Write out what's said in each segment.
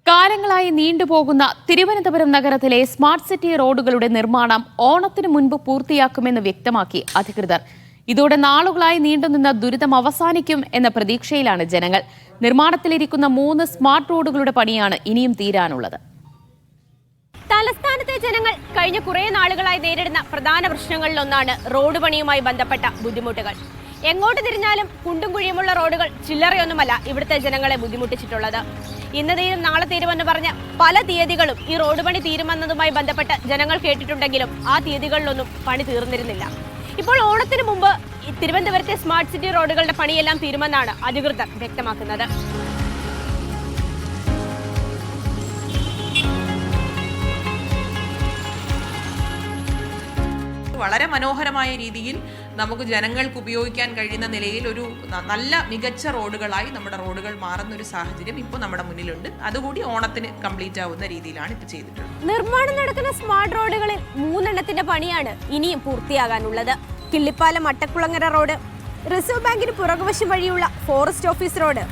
കാലങ്ങളായി നീണ്ടുപോകുന്ന തിരുവനന്തപുരം നഗരത്തിലെ smart city റോഡുകളുടെ നിർമ്മാണം ഓണത്തിനു മുൻപ് പൂർത്തിയാക്കുമെന്ന് വ്യക്തമാക്കി അധികൃതർ. ഇതോടെ നാളുകളായി നീണ്ടുനിന്ന ദുരിതം അവസാനിക്കും എന്ന പ്രതീക്ഷയിലാണ് ജനങ്ങൾ. നിർമ്മാണത്തിലിരിക്കുന്ന 3 സ്മാർട്ട് റോഡുകളുടെ പണിയാണ് ഇനിയും തീരാനുള്ളത്. തലസ്ഥാനത്തെ ജനങ്ങൾ കഴിഞ്ഞ കുറേ നാളുകളായി നേരിടുന്ന പ്രധാന പ്രശ്നങ്ങളിലൊന്നാണ് റോഡ് പണിയുമായി ബന്ധപ്പെട്ട ബുദ്ധിമുട്ടുകൾ. എങ്ങോട്ട് തിരിഞ്ഞാലും കുണ്ടും കുഴിയുമുള്ള റോഡുകൾ ചില്ലറയൊന്നുമല്ല ഇവിടുത്തെ ജനങ്ങളെ ബുദ്ധിമുട്ടിച്ചിട്ടുള്ളത്. ഇന്ന് തീരും നാളെ തീരുമെന്ന് പറഞ്ഞ പല തീയതികളും ഈ റോഡ് പണി തീരുമെന്നതുമായി ബന്ധപ്പെട്ട് ജനങ്ങൾ കേട്ടിട്ടുണ്ടെങ്കിലും ആ തീയതികളിലൊന്നും പണി തീർന്നിരുന്നില്ല. ഇപ്പോൾ ഓണത്തിന് മുമ്പ് തിരുവനന്തപുരത്തെ സ്മാർട്ട് സിറ്റി റോഡുകളുടെ പണിയെല്ലാം തീരുമെന്നാണ് അധികൃതർ വ്യക്തമാക്കുന്നത്. വളരെ മനോഹരമായ രീതിയിൽ നമുക്ക് ജനങ്ങൾക്ക് ഉപയോഗിക്കാൻ കഴിയുന്ന നിലയിൽ ഒരു നല്ല മികച്ച റോഡുകളായി നമ്മുടെ റോഡുകൾ മാറുന്ന ഒരു സാഹചര്യം ഇപ്പോൾ നമ്മുടെ മുന്നിലുണ്ട്. അതുകൂടി ഓണത്തിന് കംപ്ലീറ്റ് ആവുന്ന രീതിയിലാണ് ഇപ്പോൾ ചെയ്തിട്ടുള്ളത്. നിർമ്മാണം നടക്കുന്ന സ്മാർട്ട് റോഡുകളിൽ 3 എണ്ണത്തിന്റെ പണിയാണ് ഇനിയും പൂർത്തിയാകാനുള്ളത്. കിള്ളിപ്പാലം അട്ടക്കുളങ്ങര റോഡ്, റിസർവ് ബാങ്കിന് പുറകുവശം വഴിയുള്ള forest office road,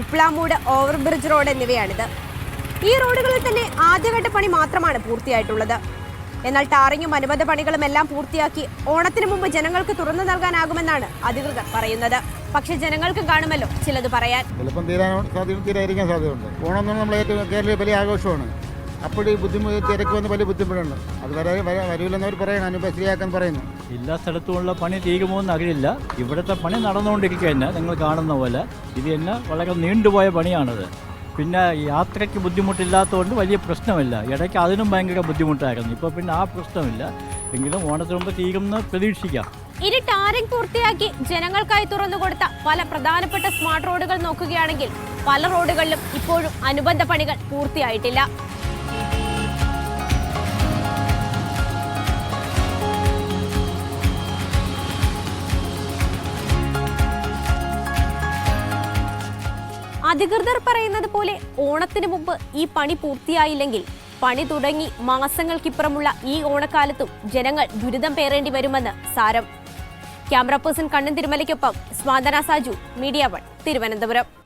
Uplamoodu overbridge road എന്നിവയാണിത്. ഈ റോഡുകളിൽ തന്നെ ആദ്യഘട്ട പണി മാത്രമാണ് പൂർത്തിയായിട്ടുള്ളത്. എന്നാൽ ടാറിങ്ങും അനുബന്ധ പണികളും എല്ലാം പൂർത്തിയാക്കി ഓണത്തിന് മുമ്പ് ജനങ്ങൾക്ക് തുറന്നു നൽകാനാകുമെന്നാണ് അധികൃതർ പറയുന്നത്. പക്ഷേ ജനങ്ങൾക്ക് കാണുമല്ലോ ചിലത് പറയാൻ. ചിലപ്പം തീരാതിരിക്കാൻ സാധ്യതയുണ്ട്. ഓണം നമ്മൾ കേരളീയ വലിയ ആഘോഷമാണ്. അപ്പോൾ ഈ തിരക്ക് വന്ന് വലിയ ബുദ്ധിമുട്ടുണ്ട്. അത് വരൂലെന്നവർ പറയണം, അനുപശ്രീയാക്കാൻ പറയുന്നു. എല്ലാ സ്ഥലത്തുമുള്ള പണി തീരുമോ എന്ന് അറിയില്ല. ഇവിടുത്തെ പണി നടന്നുകൊണ്ടിരിക്കുക തന്നെ നിങ്ങൾ കാണുന്ന പോലെ. ഇത് തന്നെ വളരെ നീണ്ടുപോയ പണിയാണത്. പിന്നെ യാത്രയ്ക്ക് ബുദ്ധിമുട്ടില്ലാത്തതുകൊണ്ട് വലിയ പ്രശ്നമില്ല. ഇടയ്ക്ക് അതിനും ഭയങ്കര ബുദ്ധിമുട്ടായിരുന്നു. ഇപ്പോൾ പിന്നെ ആ പ്രശ്നമില്ല. എങ്കിലും ഓണത്തിന് മുമ്പ് തീരുമെന്ന് പ്രതീക്ഷിക്കാം. ഇനി ടാറിംഗ് പൂർത്തിയാക്കി ജനങ്ങൾക്കായി തുറന്നുകൊടുത്ത പല പ്രധാനപ്പെട്ട സ്മാർട്ട് റോഡുകൾ നോക്കുകയാണെങ്കിൽ പല റോഡുകളിലും ഇപ്പോഴും അനുബന്ധ പണികൾ പൂർത്തിയായിട്ടില്ല. അധികൃതർ പറയുന്നത് പോലെ ഓണത്തിന് മുമ്പ് ഈ പണി പൂർത്തിയായില്ലെങ്കിൽ പണി തുടങ്ങി മാസങ്ങൾക്കിപ്പുറമുള്ള ഈ ഓണക്കാലത്തും ജനങ്ങൾ ദുരിതം പേറേണ്ടി വരുമെന്ന് സാരം. ക്യാമറ പേഴ്സൺ കണ്ണൻ തിരുമലയ്ക്കൊപ്പം സ്വാന്തന സാജു, മീഡിയ 1, തിരുവനന്തപുരം.